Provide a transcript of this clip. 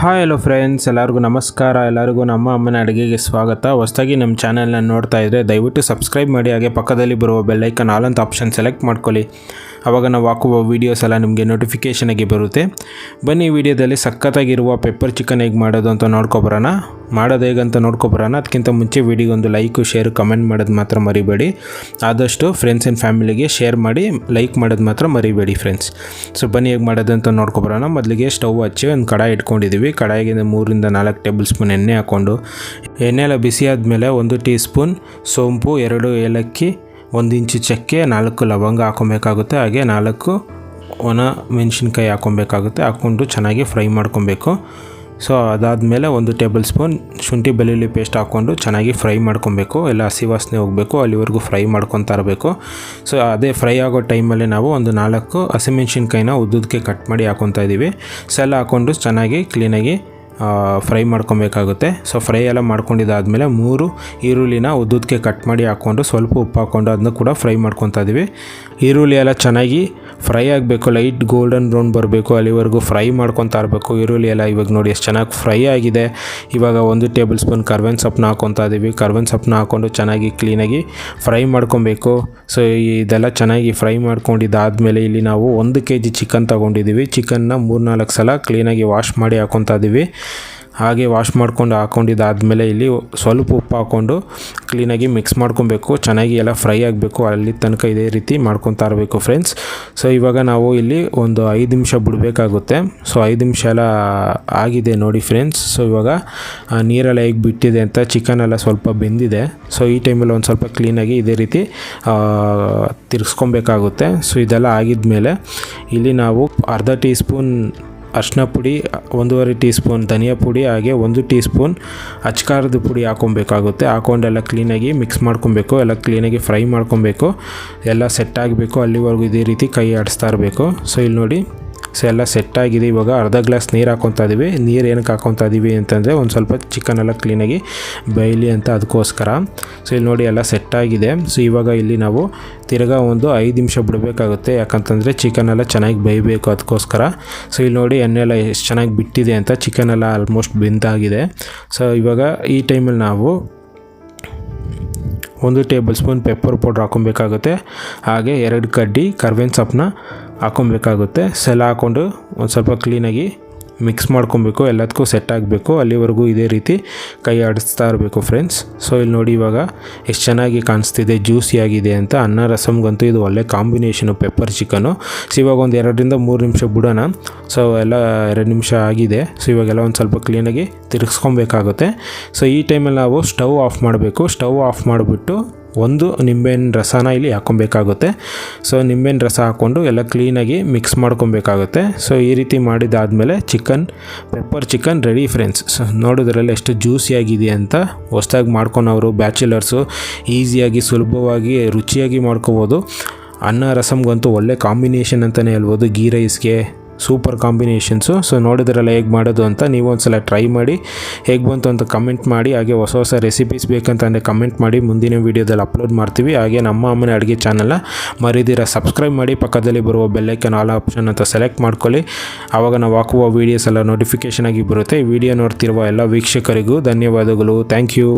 Hi hello friends, ಎಲ್ಲರಿಗೂ ನಮಸ್ಕಾರ. ಎಲ್ಲರಿಗೂ ನಮ್ಮ ಅಮ್ಮನ ಅಡುಗೆಗೆ ಸ್ವಾಗತ. ಹೊಸದಾಗಿ ನಮ್ಮ ಚಾನಲ್ನ ನೋಡ್ತಾ ಇದ್ದರೆ ದಯವಿಟ್ಟು ಸಬ್ಸ್ಕ್ರೈಬ್ ಮಾಡಿ, ಹಾಗೆ ಪಕ್ಕದಲ್ಲಿ ಬರುವ ಬೆಲ್ಲೈಕನ್ ಆಲ್ ಅಂತ ಆಪ್ಷನ್ ಸೆಲೆಕ್ಟ್ ಮಾಡ್ಕೊಳ್ಳಿ. ಆವಾಗ ನಾವು ಹಾಕುವ ವೀಡಿಯೋಸ್ ಎಲ್ಲ ನಿಮಗೆ ನೋಟಿಫಿಕೇಷನ್ ಆಗಿ ಬರುತ್ತೆ. ಬನ್ನಿ, ಈ ವಿಡಿಯೋದಲ್ಲಿ ಸಖತ್ತಾಗಿರುವ ಪೆಪ್ಪರ್ ಚಿಕನ್ ಹೇಗೆ ಮಾಡೋದು ಅಂತ ನೋಡ್ಕೊಬರೋಣ. ಮಾಡೋದು ಹೇಗಂತ ನೋಡ್ಕೊಬರೋಣ. ಅದಕ್ಕಿಂತ ಮುಂಚೆ ವಿಡಿಯೋಗೆ ಒಂದು ಲೈಕು, ಶೇರು, ಕಮೆಂಟ್ ಮಾಡೋದು ಮಾತ್ರ ಮರಿಬೇಡಿ. ಆದಷ್ಟು ಫ್ರೆಂಡ್ಸ್ ಆ್ಯಂಡ್ ಫ್ಯಾಮಿಲಿಗೆ ಶೇರ್ ಮಾಡಿ, ಲೈಕ್ ಮಾಡೋದು ಮಾತ್ರ ಮರಿಬೇಡಿ ಫ್ರೆಂಡ್ಸ್. ಸೊ ಬನ್ನಿ, ಹೇಗೆ ಮಾಡೋದು ಅಂತ ನೋಡ್ಕೊಬರೋಣ. ಮೊದಲಿಗೆ ಸ್ಟವ್ ಹಚ್ಚಿ ಒಂದು ಕಡಾಯಿ ಇಟ್ಕೊಂಡಿದ್ದೀವಿ. ಕಡಾಯಿಗೆ 3 ರಿಂದ 4 ಟೇಬಲ್ ಸ್ಪೂನ್ ಎಣ್ಣೆ ಹಾಕ್ಕೊಂಡು, ಎಣ್ಣೆ ಎಲ್ಲ ಬಿಸಿ ಆದಮೇಲೆ 1 ಟೀ ಸ್ಪೂನ್ ಸೋಂಪು, 2 ಏಲಕ್ಕಿ, 1 ಇಂಚು ಚಕ್ಕೆ, 4 ಲವಂಗ ಹಾಕೊಬೇಕಾಗುತ್ತೆ. ಹಾಗೆ 4 ಒಣ ಮೆಣಸಿನ್ಕಾಯಿ ಹಾಕ್ಕೊಬೇಕಾಗುತ್ತೆ. ಹಾಕ್ಕೊಂಡು ಚೆನ್ನಾಗಿ ಫ್ರೈ ಮಾಡ್ಕೊಬೇಕು. ಸೊ ಅದಾದಮೇಲೆ 1 ಟೇಬಲ್ ಸ್ಪೂನ್ ಶುಂಠಿ ಬೆಳ್ಳುಳ್ಳಿ ಪೇಸ್ಟ್ ಹಾಕ್ಕೊಂಡು ಚೆನ್ನಾಗಿ ಫ್ರೈ ಮಾಡ್ಕೊಬೇಕು. ಎಲ್ಲ ಹಸಿ ವಾಸನೆ ಹೋಗಬೇಕು, ಅಲ್ಲಿವರೆಗೂ ಫ್ರೈ ಮಾಡ್ಕೊತಾ ಇರಬೇಕು. ಸೊ ಅದೇ ಫ್ರೈ ಆಗೋ ಟೈಮಲ್ಲಿ ನಾವು 4 ಹಸಿಮೆಣ್ಸಿನ್ಕಾಯಿನ ಉದ್ದುದಕ್ಕೆ ಕಟ್ ಮಾಡಿ ಹಾಕ್ಕೊತಾ ಇದ್ದೀವಿ. ಸೊ ಎಲ್ಲ ಹಾಕ್ಕೊಂಡು ಚೆನ್ನಾಗಿ ಕ್ಲೀನಾಗಿ ಫ್ರೈ ಮಾಡ್ಕೊಬೇಕಾಗುತ್ತೆ. ಸೊ ಫ್ರೈ ಎಲ್ಲ ಮಾಡ್ಕೊಂಡಿದ್ದಾದಮೇಲೆ 3 ಈರುಳ್ಳಿನ ಉದ್ದುದಕ್ಕೆ ಕಟ್ ಮಾಡಿ ಹಾಕ್ಕೊಂಡು ಸ್ವಲ್ಪ ಉಪ್ಪು ಹಾಕ್ಕೊಂಡು ಅದನ್ನು ಕೂಡ ಫ್ರೈ ಮಾಡ್ಕೊತಾ ಇದ್ದೀವಿ. ಈರುಳ್ಳಿ ಎಲ್ಲ ಚೆನ್ನಾಗಿ ಫ್ರೈ ಆಗಬೇಕು, ಲೈಟ್ ಗೋಲ್ಡನ್ ಬ್ರೌನ್ ಬರಬೇಕು, ಅಲ್ಲಿವರೆಗೂ ಫ್ರೈ ಮಾಡ್ಕೊತಾ ಇರಬೇಕು. ಈರುಳ್ಳಿ ಎಲ್ಲ ಇವಾಗ ನೋಡಿ ಎಷ್ಟು ಚೆನ್ನಾಗಿ ಫ್ರೈ ಆಗಿದೆ. ಇವಾಗ 1 ಟೇಬಲ್ ಸ್ಪೂನ್ ಕರ್ಬೇವಿನ ಸೊಪ್ಪನ್ನ ಹಾಕ್ಕೊತಾ ಇದ್ದೀವಿ. ಕರ್ಬೇವಿನ ಸೊಪ್ಪನ್ನ ಹಾಕ್ಕೊಂಡು ಚೆನ್ನಾಗಿ ಕ್ಲೀನಾಗಿ ಫ್ರೈ ಮಾಡ್ಕೊಬೇಕು. ಸೊ ಇದೆಲ್ಲ ಚೆನ್ನಾಗಿ ಫ್ರೈ ಮಾಡ್ಕೊಂಡಿದ್ದಾದಮೇಲೆ ಇಲ್ಲಿ ನಾವು 1 kg ಚಿಕನ್ ತೊಗೊಂಡಿದ್ದೀವಿ. ಚಿಕನ್ನ 3-4 ಸಲ ಕ್ಲೀನಾಗಿ ವಾಶ್ ಮಾಡಿ ಹಾಕ್ಕೊತಾ ಇದ್ದೀವಿ. ಹಾಗೆ ವಾಶ್ ಮಾಡ್ಕೊಂಡು ಹಾಕ್ಕೊಂಡಿದ್ದಾದಮೇಲೆ ಇಲ್ಲಿ ಸ್ವಲ್ಪ ಉಪ್ಪು ಹಾಕ್ಕೊಂಡು ಕ್ಲೀನಾಗಿ ಮಿಕ್ಸ್ ಮಾಡ್ಕೊಬೇಕು. ಚೆನ್ನಾಗಿ ಎಲ್ಲ ಫ್ರೈ ಆಗಬೇಕು, ಅಲ್ಲಿ ತನಕ ಇದೇ ರೀತಿ ಮಾಡ್ಕೊತಾ ಇರಬೇಕು ಫ್ರೆಂಡ್ಸ್. ಸೊ ಇವಾಗ ನಾವು ಇಲ್ಲಿ ಒಂದು 5 ನಿಮಿಷ ಬಿಡಬೇಕಾಗುತ್ತೆ. ಸೊ 5 ನಿಮಿಷ ಎಲ್ಲ ಆಗಿದೆ ನೋಡಿ ಫ್ರೆಂಡ್ಸ್. ಸೊ ಇವಾಗ ನೀರೆಲ್ಲ ಹೇಗೆ ಬಿಟ್ಟಿದೆ ಅಂತ, ಚಿಕನ್ ಎಲ್ಲ ಸ್ವಲ್ಪ ಬೆಂದಿದೆ. ಸೊ ಈ ಟೈಮಲ್ಲಿ ಒಂದು ಸ್ವಲ್ಪ ಕ್ಲೀನಾಗಿ ಇದೇ ರೀತಿ ತಿರ್ಗಿಸ್ಕೊಬೇಕಾಗುತ್ತೆ. ಸೊ ಇದೆಲ್ಲ ಆಗಿದ್ಮೇಲೆ ಇಲ್ಲಿ ನಾವು ಅರ್ಧ ಟೀ ಸ್ಪೂನ್ ಅರಿಶಿನ ಪುಡಿ, 1.5 ಟೀ ಸ್ಪೂನ್ ಧನಿಯಾ ಪುಡಿ, ಹಾಗೆ 1 ಟೀ ಸ್ಪೂನ್ ಅಚ್ಕಾರದ ಪುಡಿ ಹಾಕ್ಕೊಬೇಕಾಗುತ್ತೆ. ಹಾಕ್ಕೊಂಡೆಲ್ಲ ಕ್ಲೀನಾಗಿ ಮಿಕ್ಸ್ ಮಾಡ್ಕೊಬೇಕು. ಎಲ್ಲ ಕ್ಲೀನಾಗಿ ಫ್ರೈ ಮಾಡ್ಕೊಬೇಕು. ಎಲ್ಲ ಸೆಟ್ ಆಗಬೇಕು, ಅಲ್ಲಿವರೆಗೂ ಇದೇ ರೀತಿ ಕೈ ಆಡಿಸ್ತಾ ಇರಬೇಕು. ಸೊ ಇಲ್ಲಿ ನೋಡಿ, ಸೊ ಎಲ್ಲ ಸೆಟ್ ಆಗಿದೆ. ಇವಾಗ ಅರ್ಧ ಗ್ಲಾಸ್ ನೀರು ಹಾಕ್ಕೊತಾ ಇದ್ದೀವಿ. ನೀರು ಏನಕ್ಕೆ ಹಾಕ್ಕೊತಾ ಇದ್ದೀವಿ ಅಂತಂದರೆ ಒಂದು ಸ್ವಲ್ಪ ಚಿಕನ್ ಎಲ್ಲ ಕ್ಲೀನಾಗಿ ಬೇಯಲಿ ಅಂತ, ಅದಕ್ಕೋಸ್ಕರ. ಸೊ ಇಲ್ಲಿ ನೋಡಿ ಎಲ್ಲ ಸೆಟ್ ಆಗಿದೆ. ಸೊ ಇವಾಗ ಇಲ್ಲಿ ನಾವು ತಿರ್ಗಾ ಒಂದು 5 ನಿಮಿಷ ಬಿಡಬೇಕಾಗುತ್ತೆ, ಯಾಕಂತಂದರೆ ಚಿಕನ್ ಎಲ್ಲ ಚೆನ್ನಾಗಿ ಬೇಯಬೇಕು, ಅದಕ್ಕೋಸ್ಕರ. ಸೊ ಇಲ್ಲಿ ನೋಡಿ ಎಣ್ಣೆ ಎಲ್ಲ ಎಷ್ಟು ಚೆನ್ನಾಗಿ ಬಿಟ್ಟಿದೆ ಅಂತ, ಚಿಕನ್ ಎಲ್ಲ ಆಲ್ಮೋಸ್ಟ್ ಬೆಂದಾಗಿದೆ. ಸೊ ಇವಾಗ ಈ ಟೈಮಲ್ಲಿ ನಾವು 1 ಟೇಬಲ್ ಸ್ಪೂನ್ ಪೆಪ್ಪರ್ ಪೌಡ್ರ್ ಹಾಕ್ಕೊಬೇಕಾಗುತ್ತೆ. ಹಾಗೆ 2 ಕಡ್ಡಿ ಕರ್ಬೇವಿನ ಸೊಪ್ಪನ್ನ ಹಾಕ್ಕೊಬೇಕಾಗುತ್ತೆ. ಸೆಲ್ಲ ಹಾಕ್ಕೊಂಡು ಒಂದು ಸ್ವಲ್ಪ ಕ್ಲೀನಾಗಿ ಮಿಕ್ಸ್ ಮಾಡ್ಕೊಬೇಕು. ಎಲ್ಲದಕ್ಕೂ ಸೆಟ್ ಆಗಬೇಕು, ಅಲ್ಲಿವರೆಗೂ ಇದೇ ರೀತಿ ಕೈ ಆಡಿಸ್ತಾ ಇರಬೇಕು ಫ್ರೆಂಡ್ಸ್. ಸೊ ಇಲ್ಲಿ ನೋಡಿ ಇವಾಗ ಎಷ್ಟು ಚೆನ್ನಾಗಿ ಕಾಣಿಸ್ತಿದೆ, ಜ್ಯೂಸಿಯಾಗಿದೆ ಅಂತ. ಅನ್ನ ರಸಮ್ಗಂತೂ ಇದು ಒಳ್ಳೆ ಕಾಂಬಿನೇಷನು, ಪೆಪ್ಪರ್ ಚಿಕನು. ಸೊ ಇವಾಗ ಒಂದು 2 ರಿಂದ 3 ನಿಮಿಷ ಬಿಡೋಣ. ಸೊ ಎಲ್ಲ 2 ನಿಮಿಷ ಆಗಿದೆ. ಸೊ ಇವಾಗೆಲ್ಲ ಒಂದು ಸ್ವಲ್ಪ ಕ್ಲೀನಾಗಿ ತಿರುಗಿಸ್ಕೊಬೇಕಾಗುತ್ತೆ. ಸೊ ಈ ಟೈಮಲ್ಲಿ ನಾವು ಸ್ಟವ್ ಆಫ್ ಮಾಡಬೇಕು. ಸ್ಟವ್ ಆಫ್ ಮಾಡಿಬಿಟ್ಟು 1 ನಿಂಬೆಹಣ್ಣು ರಸನ ಇಲ್ಲಿ ಹಾಕ್ಕೊಬೇಕಾಗುತ್ತೆ. ಸೊ ನಿಂಬೆಹಣ್ಣು ರಸ ಹಾಕ್ಕೊಂಡು ಎಲ್ಲ ಕ್ಲೀನಾಗಿ ಮಿಕ್ಸ್ ಮಾಡ್ಕೊಬೇಕಾಗುತ್ತೆ. ಸೊ ಈ ರೀತಿ ಮಾಡಿದಾದಮೇಲೆ pepper chicken ready friends. So ನೋಡೋದ್ರಲ್ಲಿ ಎಷ್ಟು ಜ್ಯೂಸಿಯಾಗಿದೆ ಅಂತ. ಹೊಸ್ದಾಗಿ ಮಾಡ್ಕೊಳೋರು, ಬ್ಯಾಚುಲರ್ಸು ಈಸಿಯಾಗಿ ಸುಲಭವಾಗಿ ರುಚಿಯಾಗಿ ಮಾಡ್ಕೋಬೋದು. ಅನ್ನ ರಸಮ್ಗಂತೂ ಒಳ್ಳೆ ಕಾಂಬಿನೇಷನ್ ಅಂತಲೇ ಹೇಳ್ಬೋದು. ಗೀ ರೈಸ್ಗೆ ಸೂಪರ್ ಕಾಂಬಿನೇಷನ್ಸು. ಸೊ ನೋಡಿದ್ರಲ್ಲ ಹೇಗೆ ಮಾಡೋದು ಅಂತ, ನೀವು ಒಂದು ಸಲ ಟ್ರೈ ಮಾಡಿ ಹೇಗೆ ಬಂತು ಅಂತ ಕಮೆಂಟ್ ಮಾಡಿ. ಹಾಗೆ ಹೊಸ ರೆಸಿಪೀಸ್ ಬೇಕಂತಂದರೆ ಕಮೆಂಟ್ ಮಾಡಿ, ಮುಂದಿನ ವೀಡಿಯೋದಲ್ಲಿ ಅಪ್ಲೋಡ್ ಮಾಡ್ತೀವಿ. ಹಾಗೆ ನಮ್ಮ ಅಮ್ಮನ ಅಡುಗೆ ಚಾನಲ್ನ ಮರಿದಿರ ಸಬ್ಸ್ಕ್ರೈಬ್ ಮಾಡಿ, ಪಕ್ಕದಲ್ಲಿ ಬರುವ ಬೆಲ್ಲೈಕನ್ ಆಲ್ ಆಪ್ಷನ್ ಅಂತ ಸೆಲೆಕ್ಟ್ ಮಾಡ್ಕೊಳ್ಳಿ. ಆವಾಗ ನಾವು ಹಾಕುವ ವೀಡಿಯೋಸ್ ಎಲ್ಲ ನೋಟಿಫಿಕೇಷನ್ ಆಗಿ ಬರುತ್ತೆ. ಈ ವಿಡಿಯೋ ನೋಡ್ತಿರುವ ಎಲ್ಲ ವೀಕ್ಷಕರಿಗೂ ಧನ್ಯವಾದಗಳು. Thank you.